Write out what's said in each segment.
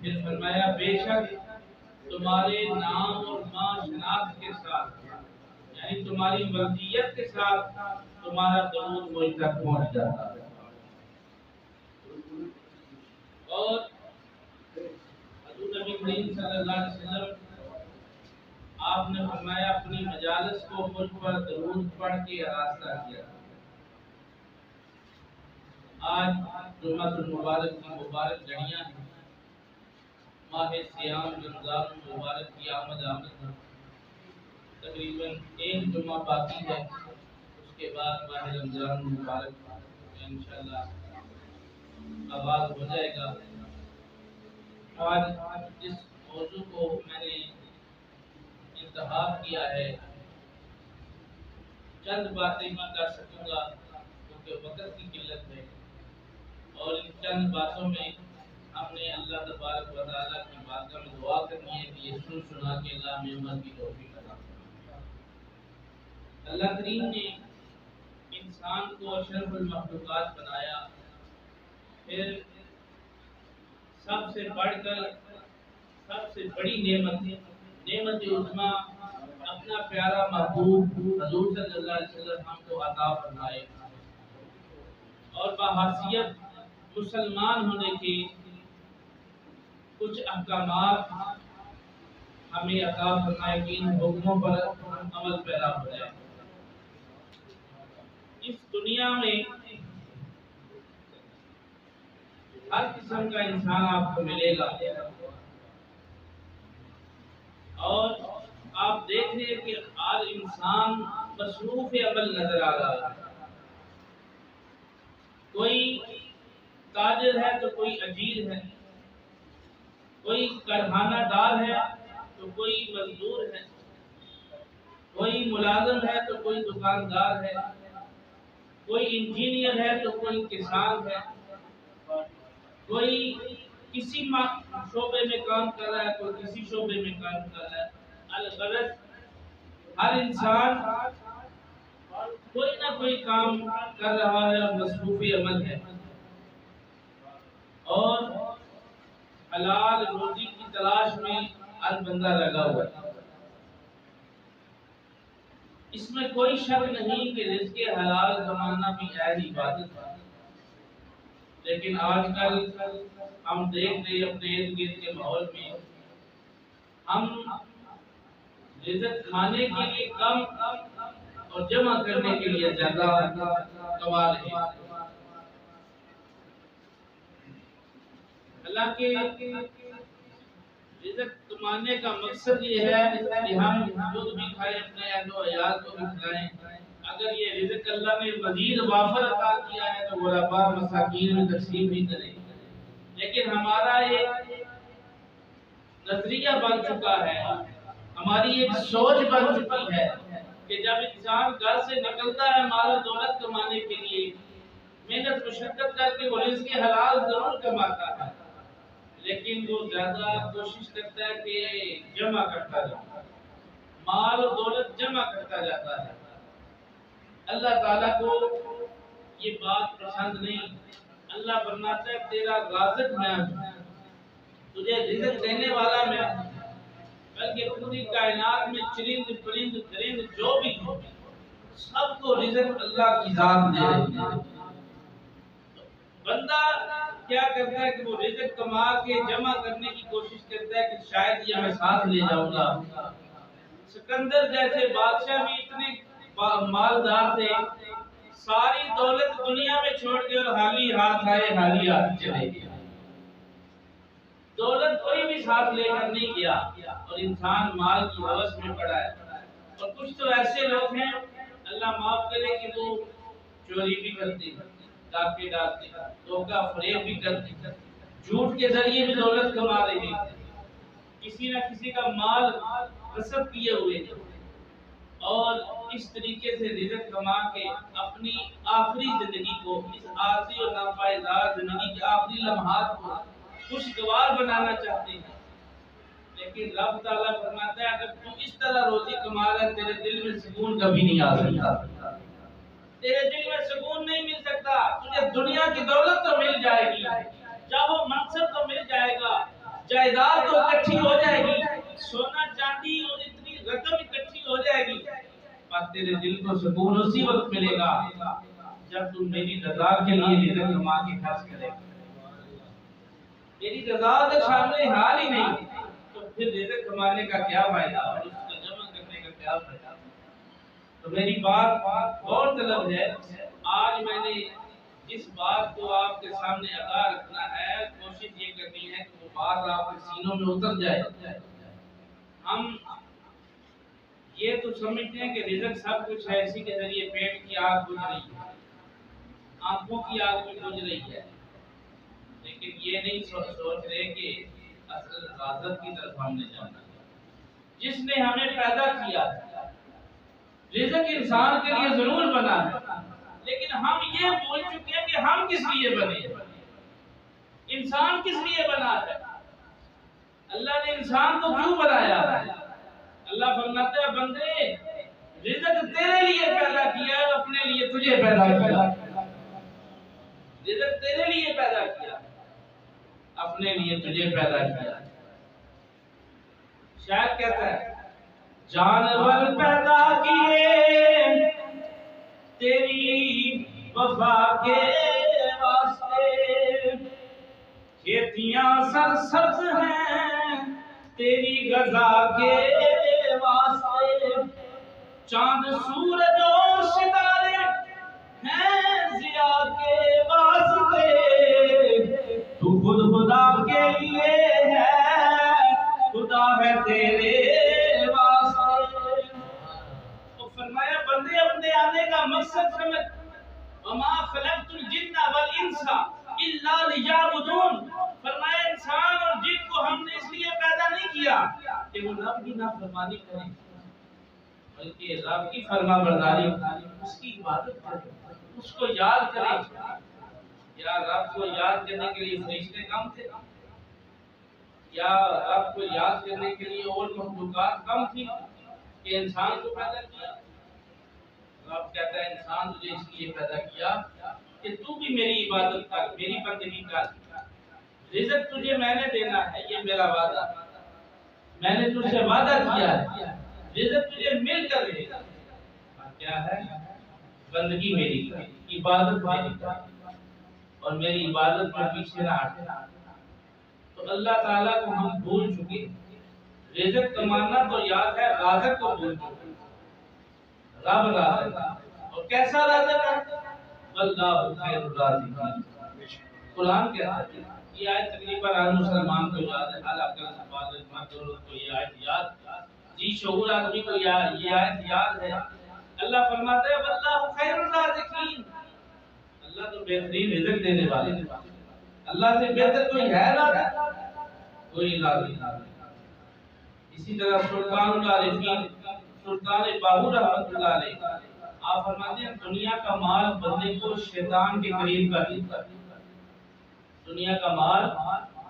پھر فرمایا بے شک تمہارے نام اور ماں شناخت کے ساتھ، یعنی تمہاری مرضیت کے ساتھ تمہارا درود مجھ تک پہنچ جاتا ہے۔ اور حضور نبی کریم صلی اللہ علیہ وسلم آپ نے فرمایا اپنی مجالس کو مجھ پر درود پڑھ کے آراستہ کیا۔ آج جمعہ المبارک کی مبارک گھڑیاں ہیں، ماہ سیام رمضان المبارک کی آمد ہے، تقریباً ایک جمعہ باقی ہے، اس کے بعد ماہ رمضان المبارک انشاءاللہ آغاز ہو جائے گا۔ آج جس موضوع کو میں نے انتخاب کیا ہے، چند باتیں بھی کر سکوں گا کیونکہ وقت کی قلت ہے، اور ان چند باتوں میں ہم نے اللہ تبارک و تعالیٰ کی بارگاہ میں دعا کرنی ہے کہ یہ سن سنا کے اللہ ہمیں عمل کی توفیق عطا فرمائے۔ اللہ کریم نے انسان کو اشرف المخلوقات بنایا، پھر سب سے بڑھ کر سب سے بڑی نعمت عظمیٰ اپنا پیارا محبوب حضور صلی اللہ علیہ وسلم ہم کو عطا فرمائے، اور بحیثیت مسلمان ہونے کے کچھ احکامات ہمیں عطا فرمائے کہ ان حکموں پر عمل پیرا ہو جائے۔ اس دنیا میں ہر قسم کا انسان آپ کو ملے گا، اور آپ دیکھ رہے کہ ہر انسان مصروف عمل نظر آ رہا ہے۔ کوئی تاجر ہے تو کوئی اجیر ہے، کوئی کارخانہ دار ہے تو کوئی مزدور ہے، کوئی ملازم ہے تو کوئی دکاندار ہے، کوئی انجینئر ہے تو کوئی کسان ہے، کوئی کسی شعبے میں کام کر رہا ہے، کوئی کسی شعبے میں کام کر رہا ہے۔ الغرض ہر انسان کوئی نہ کوئی کام کر رہا ہے اور مصروف عمل ہے، اور حلال روزی کی تلاش میں ہر بندہ لگا ہوا ہے۔ اس میں کوئی شک نہیں کہ رزق حلال کمانا بھی اہل عبادت ہے، لیکن آج کل ہم دیکھ رہے اپنے ارد گرد کے ماحول میں ہم رزق کھانے کے لیے کم اور جمع کرنے کے لیے زیادہ کما رہے ہیں۔ اللہ کے رزق کمانے کا مقصد یہ ہے کہ ہم خود بھی کھائیں، اپنے اہل و عیال کو بھی کھلائیں۔ اگر یہ رزق اللہ نے مزید وافر عطا کیا ہے تو غرباء مساکین میں تقسیم بھی کریں، لیکن ہمارا ایک نظریہ بن چکا ہے، ہماری ایک سوچ بن چکی ہے کہ جب انسان گھر سے نکلتا ہے مال و دولت کمانے کے لیے، محنت مشقت کر کے وہ رزق حلال ضرور کماتا ہے، لیکن وہ زیادہ کوشش کرتا ہے کہ جمع کرتا جاتا ہے، مال و دولت جمع کرتا جاتا ہے۔ اللہ تعالیٰ کو یہ بات پسند نہیں۔ اللہ فرماتا ہے تیرا رازق میں ہوں، تجھے رزق دینے والا میں ہوں، بلکہ پوری کائنات میں چرند پرند درند جو بھی ہو سب کو رزق اللہ کی ذات دے رہی ہے۔ بندہ کیا کرتا ہے کہ وہ رزق کما کے جمع کرنے کی کوشش کرتا ہے کہ شاید یہ میں ساتھ لے جاؤں گا۔ سکندر جیسے بادشاہ بھی اتنے مالدار تھے، ساری دولت دنیا میں چھوڑ کے اور خالی ہاتھ آئے خالی ہاتھ چلے گئے۔ دولت کوئی بھی ساتھ لے کر نہیں گیا، اور انسان مال کی ہوس میں پڑا ہے۔ اور کچھ تو ایسے لوگ ہیں اللہ معاف کرے کہ وہ چوری بھی کرتے ہیں، ڈاکے ڈالتے ہیں، دھوکہ فریب بھی کرتے ہیں، جھوٹ کے ذریعے بھی دولت کما رہے ہیں، کسی نہ کسی کا مال غصب کیے ہوئے ہیں، اور اس طریقے سے رزق کما کے اپنی آخری زندگی کو، اس عارضی اور ناپائیدار زندگی کے آخری لمحات کو خوشگوار بنانا چاہتے ہیں۔ لیکن رب تعالیٰ فرماتا ہے اگر تم اس طرح روزی کما رہا ہے تیرے دل میں سکون کبھی نہیں آ سکتا، تیرے دل میں سکون نہیں مل سکتا۔ تجھے دنیا کی دولت تو مل جائے گی، چاہو منصب تو مل جائے گا، جائیداد تو اکٹھی ہو جائے گی، سونا چاندی اور اتنی رقم اکٹھی ہو جائے گی، پر تیرے دل کو سکون اسی وقت ملے گا جب تم میری رضا کے لیے رزق کما کے خرچ کرے گا۔ میری رضا کے سامنے حال ہی نہیں تو پھر رزق کمانے کا کیا فائدہ اور اس کو جمع کرنے کا کیا فائدہ؟ تو میری بات غور طلب ہے، آج میں نے جس بات کو آپ کے سامنے ادا رکھنا ہے، کوشش یہ کرنی ہے کہ وہ بات آپ کے سینوں میں اتر جائے۔ ہم یہ تو سمجھتے ہیں کہ رزق سب کچھ ہے، اسی کے ذریعے پیٹ کی آگ بجھ رہی ہے، آنکھوں کی آگ بھی بجھ رہی ہے، لیکن یہ نہیں سوچ رہے کہ اصل رازق کی طرف ہم نے جانا ہے۔ جس نے ہمیں پیدا کیا، رزق انسان کے لیے ضرور بنا ہے، لیکن ہم یہ بول چکے ہیں کہ ہم کس لیے بنے ہیں، انسان کس لیے بنا ہے، اللہ نے انسان کو کیوں بنایا ہے؟ اللہ فرماتا ہے بندے رزق تیرے لیے پیدا کیا ہے، اپنے لیے تجھے پیدا کیا، رزق تیرے لیے پیدا کیا، اپنے لیے تجھے پیدا کیا۔ شاید کہتا ہے جانور پیدا کیے تیری وفا کے واسطے، کھیتیاں سرسبز ہیں تیری غذا کے واسطے، چاند سورج اور ستارے ہیں ضیا کے واسطے، تو خود خدا کے لیے ہے، خدا ہے تیرے واسطے۔ تو فرمایا بندے اپنے آنے کا مقصد سمجھ، وما خلقت الجن والانس الا لیعبدون، فرمایا انسان اور جن کو ہم نے اس لیے پیدا نہیں کیا کہ وہ رب کی نافرمانی کریں، بلکہ رب کی فرما برداری، اس کی عبادت کریں، اس کو یاد کریں۔ یا رب کو یاد کرنے کے لیے فرشتے کم تھے؟ یا رب کو یاد کرنے کے لیے اور مخلوقات کم تھی کہ انسان کو پیدا کیا؟ رب کہتا ہے انسان تجھے اس لیے پیدا کیا کہ تو بھی میری عبادت کر، میری بندگی کر، رزق تجھے میں نے دینا ہے، یہ میرا وعدہ، میں نے تجھ سے وعدہ کیا ہے، رزق تجھے مل کر دے گا، کیا ہے؟ بندگی میری کر، عبادت میری کر، اور میری عبادت میں پیچھے نہ ہٹ۔ تو اللہ تعالیٰ کو ہم بھول چکے، رزق کمانا تو یاد ہے، رازق کو بھول چکے۔ رب رازق، اور کیسا رازق ہے؟ واللہ خیر الرازقین۔ قرآن کہتا ہے، یہ آیت تقریباً ہر مسلمان کو یاد ہے، ہر عقل بالغ مرد کو یہ آیت یاد، جی شعور آدمی کو یہ آیت یاد ہے۔ اللہ فرماتا ہے واللہ خیر الرازقین، اللہ تو بہترین رزق دینے والے ہیں، اللہ سے بہتر کوئی ہے نا، کوئی رازق نہیں۔ اسی طرح سلطان العارفین سلطان باہو رحمۃ اللہ علیہ آپ فرماتے ہیں دنیا کا مال بندے کو شیطان کے قریب کر دیتا ہے، دنیا کا مال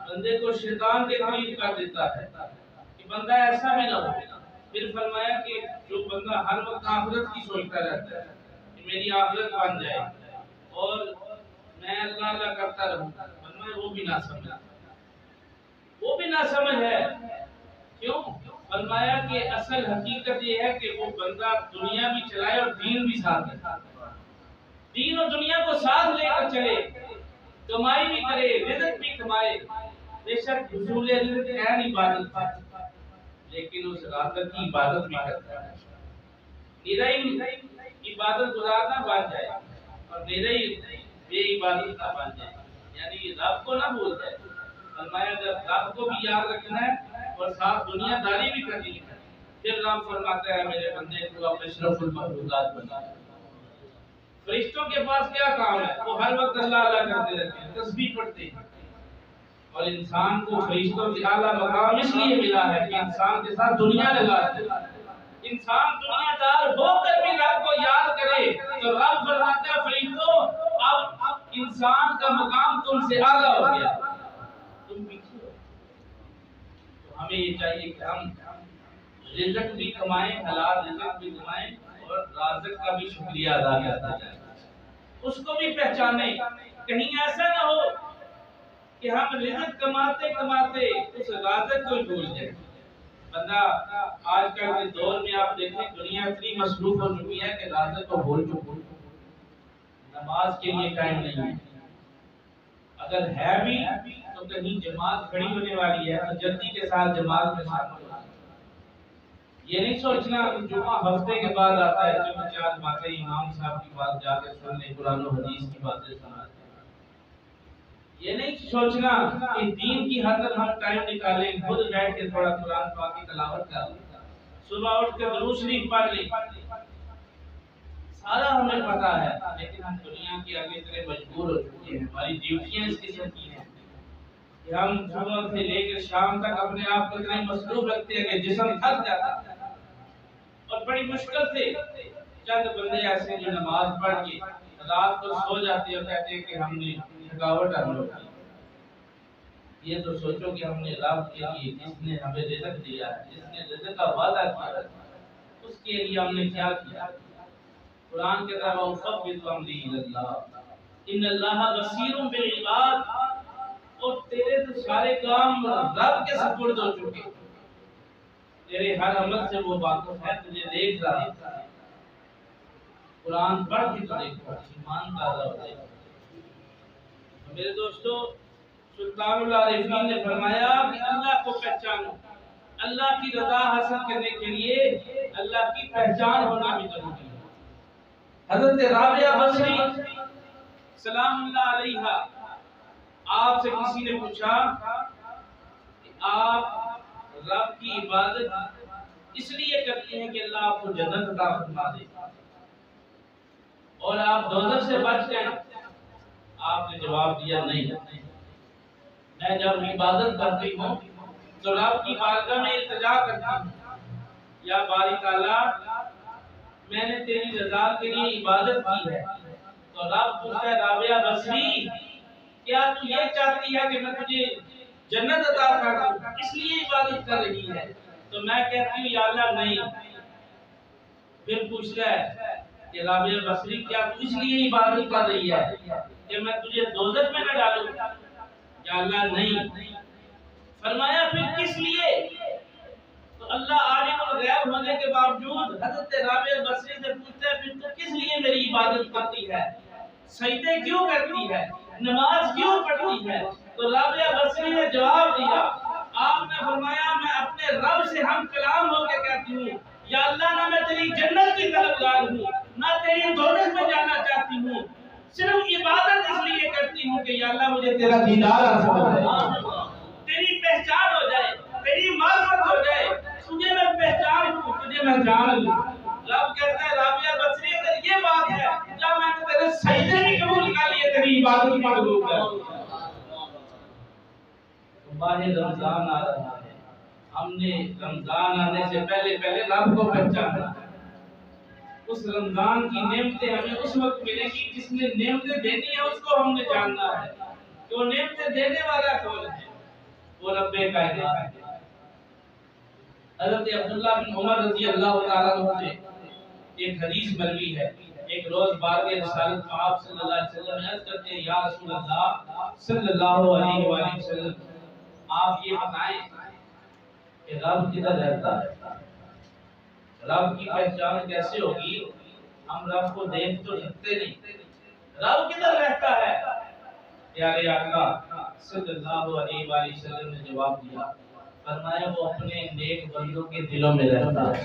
بندے کو شیطان کے قریب کر دیتا ہے کہ بندہ ایسا بھی نہ ہو۔ پھر فرمایا کہ جو بندہ ہر وقت آخرت کی سوچتا رہتا ہے کہ میری آخرت بن جائے اور میں اللہ اللہ کرتا رہوں، فرمایا وہ بھی نہ سمجھ، وہ بھی نہ سمجھ ہے۔ کیوں؟ فرمایا کہ اصل حقیقت یہ ہے کہ وہ بندہ دنیا بھی چلائے اور دین بھی ساتھ لے، دین اور دنیا کو ساتھ لے کر چلے، کمائی بھی کرے، رزق بھی کمائے، بے شک حصول رزق ہے عبادت، لیکن اس رازق کی عبادت بھی کرتا ہے، نرائی عبادت گزار نہ بن جائے اور نرائی بے عبادت نہ بن جائے، یعنی رب کو نہ بھول جائے۔ فرمایا جب رب کو بھی یاد رکھنا ہے اور ساتھ دنیا داری بھی کرنی ہے، پھر رب فرماتا ہے میرے بندے کو اب اشرف المخلوقات بنا۔ فرشتوں کے پاس کیا کام ہے؟ وہ ہر وقت اللہ اللہ کرتے رہتے ہیں، تسبیح پڑھتے ہیں، اور انسان کو فرشتوں سے اعلیٰ مقام اس لیے ملا ہے کہ انسان کے ساتھ دنیا لگاتے ہیں۔ انسان دنیا دار ہو کر بھی رب کو یاد کرے تو رب فرماتا ہے فرشتوں اب انسان کا مقام تم سے اعلیٰ ہو گیا، تم پیچھے ہو۔ تو ہمیں یہ چاہیے کہ ہم رزق بھی کمائیں، حلال رزق بھی کمائیں، اور رازق کا بھی شکریہ ادا کرتا جائے، اس کو بھی پہچانیں۔ کہیں ایسا نہ ہو کہ ہم رزق کماتے کماتے اس رازق کو بھول جائیں۔ بندہ آج کل کے دور میں آپ دیکھیں دنیا اتنی مصروف ہو چکی ہے کہ رازق کو بھول چکی ہے، نماز کے لیے ٹائم نہیں ہے، اگر ہے بھی تو کہیں جماعت کھڑی ہونے والی ہے تو جلدی کے ساتھ جماعت میں شامل ہو۔ یہ نہیں سوچنا جمعہ ہفتے کے بعد آتا ہے جو چار باتیں امام صاحب کی بات جا کے سن لیں، قرآن و حدیث کی باتیں سنا دیں۔ یہ نہیں سوچنا کہ دین کی خاطر ہم ٹائم نکالیں، خود بیٹھ کے تھوڑا قرآن پاک کی تلاوت کر لیں، صبح اٹھ کے درود شریف پڑھ لیں، سارا ہمیں پتا ہے، لیکن ہم دنیا کے آگے اتنے مجبور ہو چکے ہیں، ہماری ڈیوٹیاں اس قسم کی ہیں کہ ہم صبح سے لے کر شام تک اپنے آپ کو اتنے مصروف رکھتے ہیں کہ جسم تھک جاتا ہے، اور بڑی مشکل سے چند بندے ایسے جو نماز پڑھ کے رات کو سو جاتے ہیں اور کہتے ہیں کہ ہم نے تھکاوٹ انجو کی۔ یہ تو سوچو کہ ہم نے رب کے لیے جس نے ہمیں رزق دیا ہے، جس نے رزق کا وعدہ کیا ہے، اس کے لیے ہم نے کیا کیا؟ قرآن کے تحت وَفَوِّضْ أَمْرِي إِلَى اللَّهِ إِنَّ اللَّهَ بَصِيرٌ بِالْعِبَادِ، اور تیرے تو سارے کام رب کے سپرد ہو چکے، تیرے ہر عمل سے وہ واقف ہے، تجھے دیکھ رہا ہے۔ قرآن پڑھ کے تو دیکھو، ایمان تازہ ہو جائے۔ میرے دوستو، سلطان العارفین نے فرمایا کہ اللہ کو پہچانو، اللہ کی رضا حاصل کرنے کے لیے اللہ کی پہچان ہونا بھی ضروری ہے۔ حضرت رابعہ بصری سلام اللہ علیہا آپ سے کسی نے پوچھا کہ آپ رب کی عبادت اس لیے کرتے ہیں کہ اللہ آپ کو جنت عطا فرما دے اور آپ دوزخ سے بچ جائیں؟ آپ نے جواب دیا نہیں، میں جب عبادت کرتی ہوں تو رب کی بارگاہ میں التجا کرتی ہوں، یا باری تعالیٰ میں نے تیری رضا کے لیے عبادت کی ہے، تو رب پوچھتا ہے رابعہ بصری کیا تو یہ چاہتی ہے کہ میں تجھے جنت عطا کر دوں اس لیے عبادت کر رہی ہے؟ تو میں کہتی ہوں یا اللہ نہیں۔ پھر پوچھتا ہے کہ رابعہ بصری کیا تو اس لیے عبادت کر رہی ہے کہ میں تجھے دوزخ میں نہ ڈالوں؟ یا اللہ نہیں۔ فرمایا پھر کس لیے؟ تو اللہ عالم الغیب ہونے کے باوجود حضرت رابعہ بصری سے پوچھتا ہے پھر تو کس لیے میری عبادت کرتی ہے، سجدے کیوں کرتی ہے، نماز کیوں پڑھتی ہے؟ تو رابعہ بصری نے جواب دیا، آپ نے فرمایا میں اپنے رب سے ہم کلام ہو کے کہتی ہوں یا اللہ نہ میں تیری جنت کی طلبگار ہوں نہ تیری دوزخ میں جانا چاہتی ہوں، صرف عبادت اس لیے کرتی ہوں کہ یا اللہ مجھے تیرا دیدار حاصل ہو جائے، تیری پہچان ہو جائے، تیری معرفت ہو جائے، تجھے میں پہچان ہوں، تجھے میں جان لوں۔ رب کہتا ہے رابعہ بصری اگر یہ بات ہے جب میں نے تیرے سجدے بھی قبول کر لیے تیری عبادت بھی قبول کر۔ ماہ رمضان آ رہا ہے، ہم نے رمضان آنے سے پہلے رب کو پہچانا، اس رمضان کی نعمتیں ہمیں اس وقت ملیں گی جس نے نعمتیں دینی ہے اس کو ہم نے جاننا ہے کہ وہ نعمتیں دینے والا کون ہے، وہ رب کائنات ہے۔ حضرت عبداللہ بن عمر رضی اللہ تعالیٰ عنہ سے ایک حدیث مروی ہے، ایک روز بارگاہ رسالت میں آپ صلی اللہ علیہ وسلم عرض کرتے ہیں یا رسول اللہ صلی اللہ علیہ وآلہ وسلم آپ یہ بتائیں کہ رب کدھر رہتا ہے، رب کی پہچان کیسے ہوگی؟ ہم رب کو دیکھ تو سکتے نہیں، رب کدھر رہتا ہے؟ پیارے آقا صلی اللہ علیہ وآلہ وسلم نے جواب دیا، فرمایا وہ اپنے نیک بندوں کے دلوں میں رہتا ہے،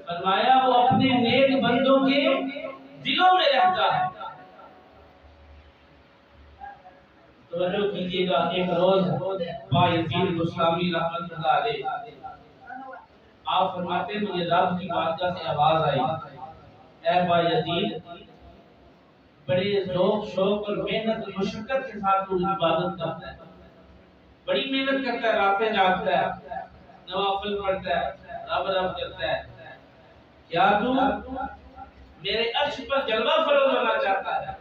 فرمایا وہ اپنے نیک بندوں کے دلوں میں رہتا ہے۔ توجہ کیجئے گا، ایک روز بایزید بسطامی رحمت اللہ علیہ آپ فرماتے ہیں مجھے رب کی بارگاہ سے آواز آئی، اے بایزید بڑے ذوق شوق اور محنت اور مشقت کے ساتھ تو عبادت کرتا ہے، بڑی محنت کرتا ہے، راتیں جاگتا ہے، نوافل پڑھتا ہے، رب کرتا ہے، کیا تو میرے عرش پر جلوہ فروز ہونا چاہتا ہے،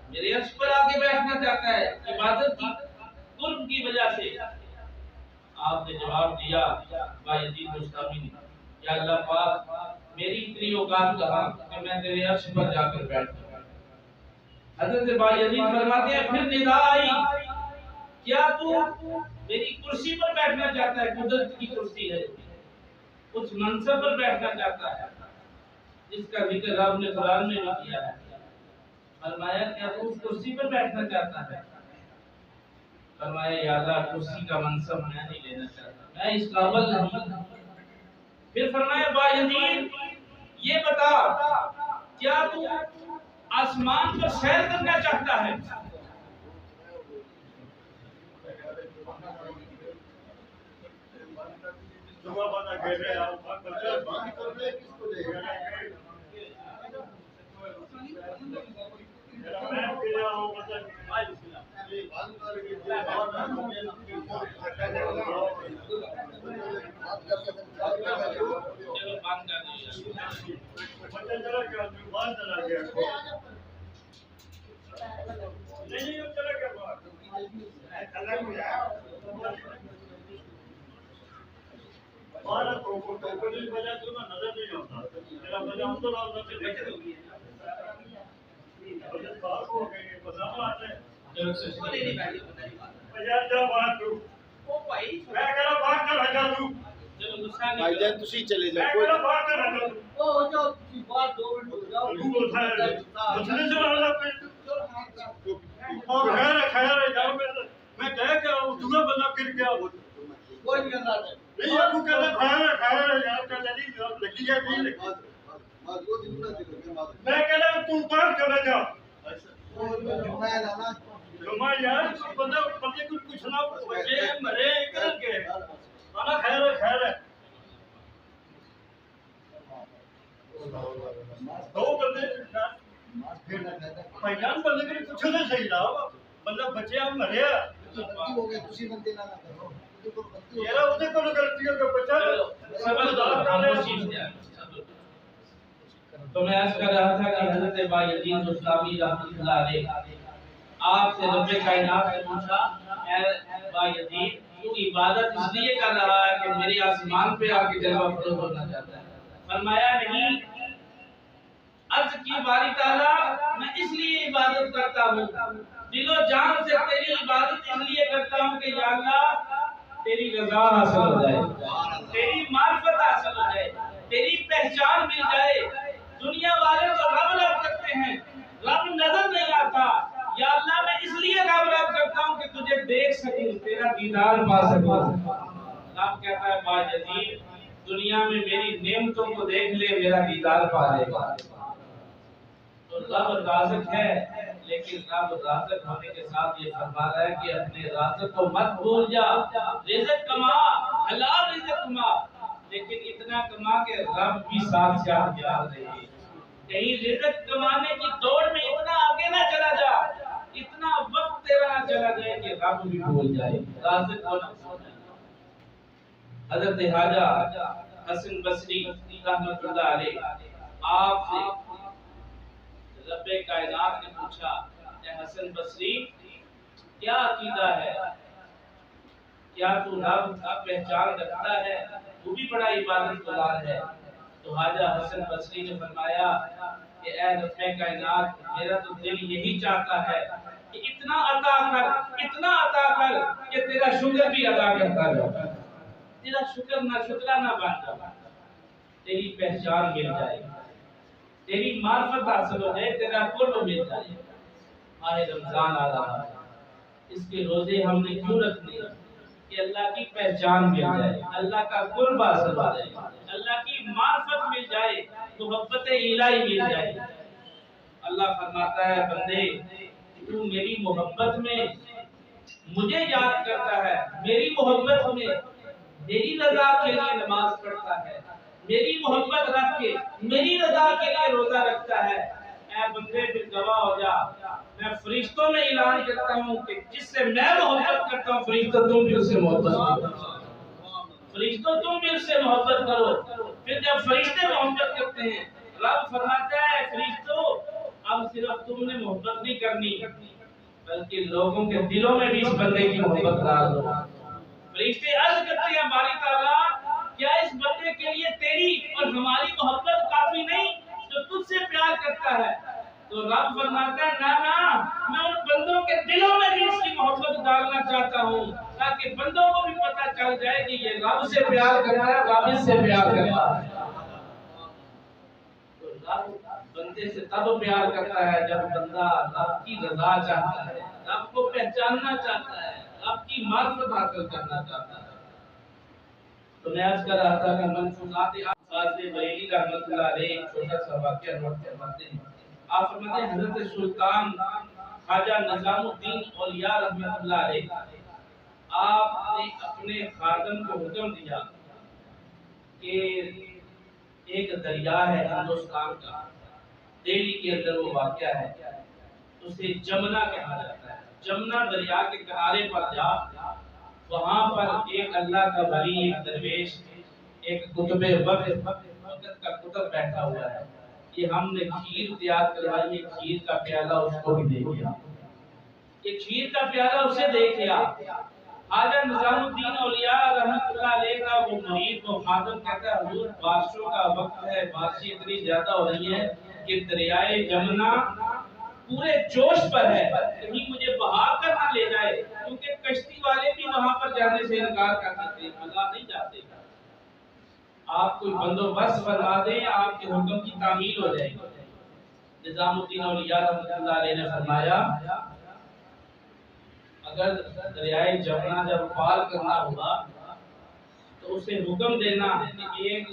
میرے عرش پر آگے بیٹھنا چاہتا ہے عبادت کی قرب کی وجہ سے؟ آپ نے جواب دیا بایزید بسطامی نے، یا اللہ پاک میری اتنی اوقات کہاں کہ میں تیرے عرش پر جا کر بیٹھ جاؤں، حضرت بایزید فرماتے ہیں پھر ندا آئی، کیا تو میری کرسی پر بیٹھنا چاہتا ہے؟ قدرت کی کرسی ہے، اس منصب پر بیٹھنا چاہتا ہے جس کا ذکر رب نے قرآن میں بھی کیا ہے۔ فرمایا کیا تو اس کرسی پر بیٹھنا چاہتا ہے؟ فرمایا یا اللہ کرسی کا منصب میں نہیں لینا چاہتا، میں اس قابل نہیں۔ پھر فرمایا بایزید یہ بتا کیا تو آسمان پر سیر کرنا چاہتا ہے؟ بھائی جان تسی چلے جاؤ، تو میں عرض کر رہا تھا کہ حضرت بایزید بستامی رحمۃ اللہ علیہ آپ سے رب کائنات نے پوچھا اے بایزید تو عبادت اس لیے کر رہا ہے کہ میرے آسمان پہ آ کے جلوہ فروز ہونا چاہتا ہے؟ فرمایا نہیں، عرض کی باری تعالیٰ میں اس لیے عبادت کرتا ہوں، دل و جان سے تیری عبادت اس لیے کرتا ہوں کہ یا اللہ تیری رضا حاصل ہو جائے، تیری معرفت حاصل ہو جائے، تیری پہچان مل جائے۔ دنیا والے تو رب رب کرتے ہیں، رب نظر نہیں آتا، یا اللہ میں اس لیے رب رب کرتا ہوں کہ تجھے دیکھ سکوں، تیرا دیدار پا سکوں۔ رب کہتا ہے بایزید دنیا میں میری نعمتوں کو دیکھ لے، میرا دیدار پا لے گا۔ تو رب رازق ہے، لیکن رب رازق ہونے کے ساتھ یہ فرما رہا ہے کہ اپنے رازق کو مت بھول جا، رزق کما، حلال رزق کما، لیکن اتنا کما کہ رب بھی ساتھ ساتھ یاد رہے۔ کہیں رزق کمانے کی دوڑ میں اتنا آگے نہ چلا جا، اتنا وقت تیرا نہ چلا جائے کہ رب بھی بھول جائے، رازق کو نہ بھول جائے۔ حضرت خواجہ حسن بصری رحمۃ اللہ علیہ آپ سے رب کائنات نے پوچھا اے حسن بصری کیا عقیدہ ہے، کیا تو رب کا پہچان رکھتا ہے؟ تو بھی بڑا عبادت گزار ہے۔ تو خواجہ حسن بصری نے فرمایا کہ اے رب کائنات میرا تو دل یہی چاہتا ہے کہ اتنا عطا کر کہ تیرا شکر بھی ادا کرتا رہے، تیرا شکر نہ شکرانہ بن جائے، تیری پہچان مل جائے، تیری معرفت حاصل ہو جائے، تیرا قرب مل جائے۔ ماہ رمضان آ رہا ہے، اس کے روزے ہم نے کیوں رکھنے کہ اللہ کی پہچان مل جائے، اللہ کا قرب حاصل ہو جائے، اللہ کی معرفت مل جائے، محبت الہی مل جائے۔ اللہ فرماتا ہے بندے تو میری محبت میں مجھے یاد کرتا ہے، میری محبت میں میری رضا کے لیے نماز پڑھتا ہے، میری محبت رکھ کے میری رضا کے لیے روزہ رکھتا ہے، اے بندے پھر گواہ ہو جا، میں فرشتوں میں اعلان کرتا ہوں کہ جس سے میں محبت کرتا ہوں فرشتوں تم بھی اس سے محبت کرو، فرشتوں تم بھی اس سے محبت کرو۔ پھر جب فرشتے محبت کرتے ہیں رب فرماتا ہے فرشتوں اب صرف تم نے محبت نہیں کرنی بلکہ لوگوں کے دلوں میں بھی اس بندے کی محبت راز ہو۔ فرشتے عرض کرتے ہیں باری تعالیٰ کیا اس بندے کے لیے تیری اور ہماری محبت کافی نہیں جو تجھ سے پیار کرتا ہے؟ تو رب فرماتا ہے نا میں ان بندوں کے دلوں میں بھی اس کی محبت ڈالنا چاہتا ہوں تاکہ بندوں کو بھی پتہ چل جائے کہ یہ رب سے پیار کرنا ہے، رب سے پیار کرنا ہے۔ تو رب بندے سے تب پیار کرتا ہے جب بندہ رب کی رضا چاہتا ہے، رب کو پہچاننا چاہتا ہے، رب کی معرفت حاصل کرنا چاہتا ہے۔ تو میں آج کر رہا تھا کہ منفوذات آفاظ بریلی رحمت اللہ علیہ ایک چھوٹا سا واقعہ نوٹ فرماتے ہیں۔ آپ فرماتے ہیں حضرت سلطان خواجہ نظام الدین اولیاء رحمت اللہ علیہ آپ نے اپنے خادم کو حکم دیا کہ ایک دریا ہے ہندوستان کا، دہلی کے اندر وہ واقعہ ہے، اسے جمنا کہا جاتا ہے۔ جمنا دریا کے کنارے پر جا، وہاں پر ایک اللہ کا ولی، ایک درویش، ایک قطب وقت کا قطب بیٹھا ہوا ہے۔ یہ ہم نے کھیر تیار کروائی ہے، کھیر کا پیالہ اس کو بھی دے دیا، یہ کھیر کا پیالہ اسے دے دیا۔ خواجہ نظام الدین اولیاء رحمت اللہ علیہ کا وہ مرید وہ خادم کہتا ہے حضور بارشوں کا وقت ہے، بارشیں اتنی زیادہ ہو رہی ہیں کہ دریائے جمنا پورے جوش پر ہے، کہیں مجھے بہا کر نہ لے جائے، کیونکہ کشتی والے بھی وہاں پر جانے سے انکار کر دیتے ہیں، مزہ نہیں جاتے۔ آپ کوئی بندوبست فرما دیں، آپ کے حکم کی تعمیل ہو جائے گی۔ نظام الدین اولیاء رحمۃ اللہ علیہ نے فرمایا اگر دریائے جمنا جب پار کرنا ہوگا تو اسے حکم دینا کہ ایک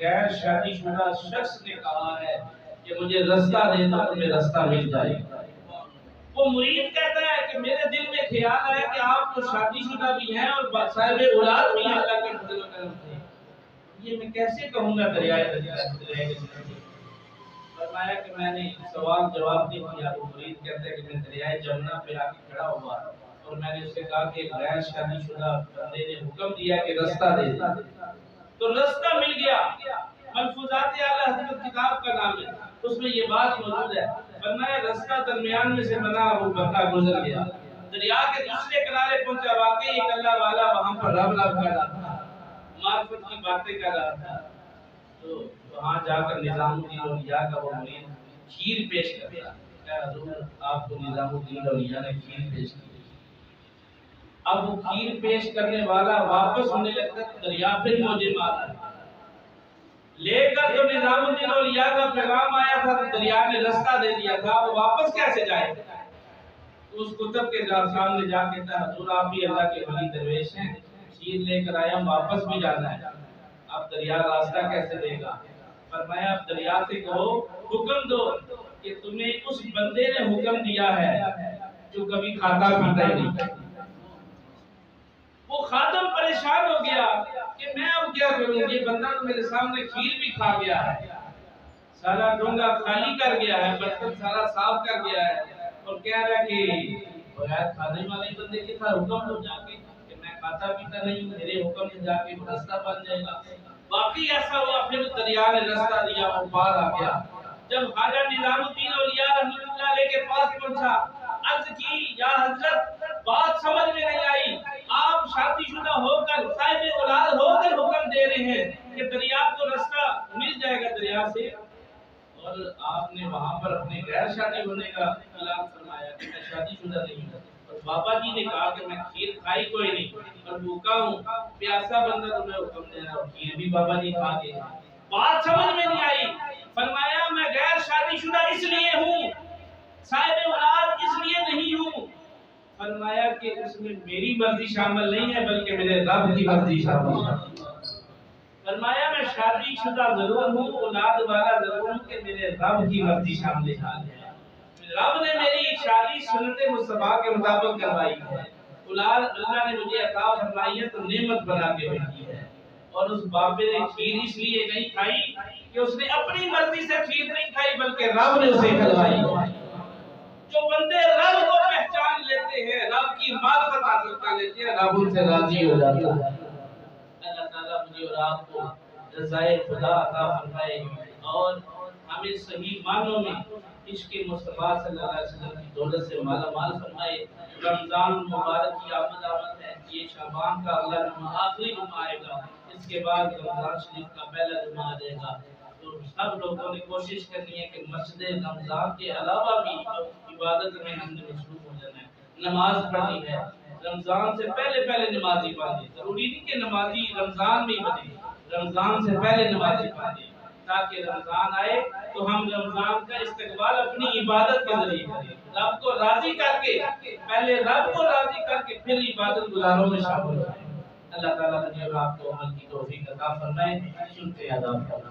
غیر شادی شدہ شخص نے کہا ہے کہ مجھے رستہ دینا، تمہیں رستہ مل جائے گا۔ وہ مرید کہتا ہے کہ میرے دل میں خیال ہے کہ آپ تو شادی شدہ بھی ہیں اور صاحب اولاد بھی ہیں اللہ کے فضل و کرم سے، یہ میں کیسے کہوں گا دریائے جمنا؟ فرمایا کہ میں نے سوال جواب نہیں کیا۔ وہ مرید کہتا ہے کہ میں دریائے جمنا پہ آ کے کھڑا ہوا اور میں نے اسے کہا کہ غیر شادی شدہ بندے نے حکم دیا کہ رستہ دے دے، تو رستہ مل گیا۔ ملفوظات اعلی حضرت کتاب کا نام ہے، اس میں یہ بات موجود ہے۔ فرمایا رستہ درمیان میں سے بنا، وہ بندہ گزر گیا، دریا کے دوسرے کنارے پہنچا، واقعی ایک اللہ والا وہاں پر رب کر رہا تھا، معرفت کی باتیں کر رہا تھا۔ تو وہاں جا کر نظام الدین اولیاء کا وہ مرید کھیر پیش کرتا ہے، حضور آپ کو نظام الدین اولیاء نے کھیر پیش کی۔ اب وہ کھیر پیش کرنے والا واپس ہونے لگتا ہے، دریا پھر موجے مارا لے کر جو نظام الدین اولیاء کا پیغام آیا تھا تو دریا نے رستہ دے دیا تھا، وہ واپس کیسے جائے؟ اس کتب کے سامنے جا کے کہتا حضور آپ بھی اللہ کے ولی درویش ہیں، کھیر لے کر آیا ہوں، واپس بھی جانا ہے، اب دریا راستہ کیسے دے گا؟ فرمایا اب دریا سے کہو حکم دو کہ تمہیں اس بندے نے حکم دیا ہے جو کبھی کھاتا پیتا ہی نہیں۔ وہ خادم پریشان ہو گیا کہ میں اب کیا کروں، یہ بندہ تو میرے سامنے کھیر بھی کھا گیا ہے، سارا ڈونگا خالی کر گیا ہے، برتن سارا صاف کر گیا ہے، اور کہہ رہا ہے کہ بغیر کھانے والے بندے کے ساتھ حکم ہو جا کے کہ میں کھاتا پیتا نہیں، میرے حکم سے جا کے راستہ بن جائے گا۔ واقعی ایسا ہوا، پھر دریا نے راستہ دیا، وہ پار آ گیا۔ جب خواجہ نظام الدین اولیاء رحمۃ اللہ علیہ کے پاس پہنچا، عرض کی یا حضرت بات سمجھ میں نہیں آئی، آپ شادی شدہ ہو کر صاحب اولاد ہو کر حکم دے رہے ہیں کہ دریا کو راستہ مل جائے گا دریا سے، اور آپ نے وہاں پر اپنے غیر شادی ہونے کا اعلان فرمایا کہ میں شادی شدہ نہیں ہوں۔ اور بابا جی نے کہا کہ میں کھیر کھائی کوئی نہیں اور بھوکا ہوں، پیاسا بندہ تمہیں حکم دے رہا ہوں، کھیر بھی بابا جی کھا گئے۔ بات سمجھ میں نہیں آئی، فرمایا میں غیر شادی شدہ اس لیے ہوں، صاحب اولاد اس لیے نہیں ہوں۔ فرمایا کہ اس میں میری مرضی شامل نہیں ہے بلکہ میرے رب کی مرضی شامل ہے۔ فرمایا میں شادی شدہ ضرور ہوں، اولاد والا ضرور ہوں کہ میرے رب کی مرضی شامل ہے۔ رب نے میری شادی سنت مصطفیٰ کے مطابق کروائی ہے، اولاد اللہ نے مجھے عطا فرمائی ہے تو نعمت بنا کے بھیجی ہے۔ اور اس بابے نے کھیر اس لیے نہیں کھائی کہ اس نے اپنی مرضی سے کھیر نہیں کھائی بلکہ رب نے اسے کھلوائی ہے۔ جو بندے رب کو پہچان لیتے ہیں، رب کی معرفت حاصل کر لیتے ہیں، رب ان سے راضی ہو جاتا ہے۔ اللہ تعالیٰ مجھے اور آپ کو رضائے خدا عطا فرمائے اور ہمیں صحیح معنوں میں عشق مصطفیٰ صلی اللہ علیہ وسلم کی دولت سے مالا مال فرمائے۔ رمضان مبارک کی آمد ہے، یہ شعبان کا اللہ نمہ آخری جمعہ آئے گا، اس کے بعد رمضان شریف کا پہلا جمعہ آ جائے گا۔ تو سب لوگوں نے کوشش کرنی ہے کہ مسجد رمضان کے علاوہ بھی عبادت میں ہم نے مصروف ہو جانا ہے. نماز پڑھنی ہے رمضان سے پہلے نمازی بنے. ضروری نہیں کہ نمازی رمضان میں ہی بنے, رمضان سے پہلے نمازی بنے تاکہ رمضان آئے تو ہم رمضان کا استقبال اپنی عبادت کے ذریعے کریں, رب کو راضی کر کے, پہلے رب کو راضی کر کے پھر عبادت گزاروں میں شامل ہو جائیں. اللہ تعالیٰ نے آپ کو عمل کی توفیق عطا فرمائے. شکریہ ادا کرنا.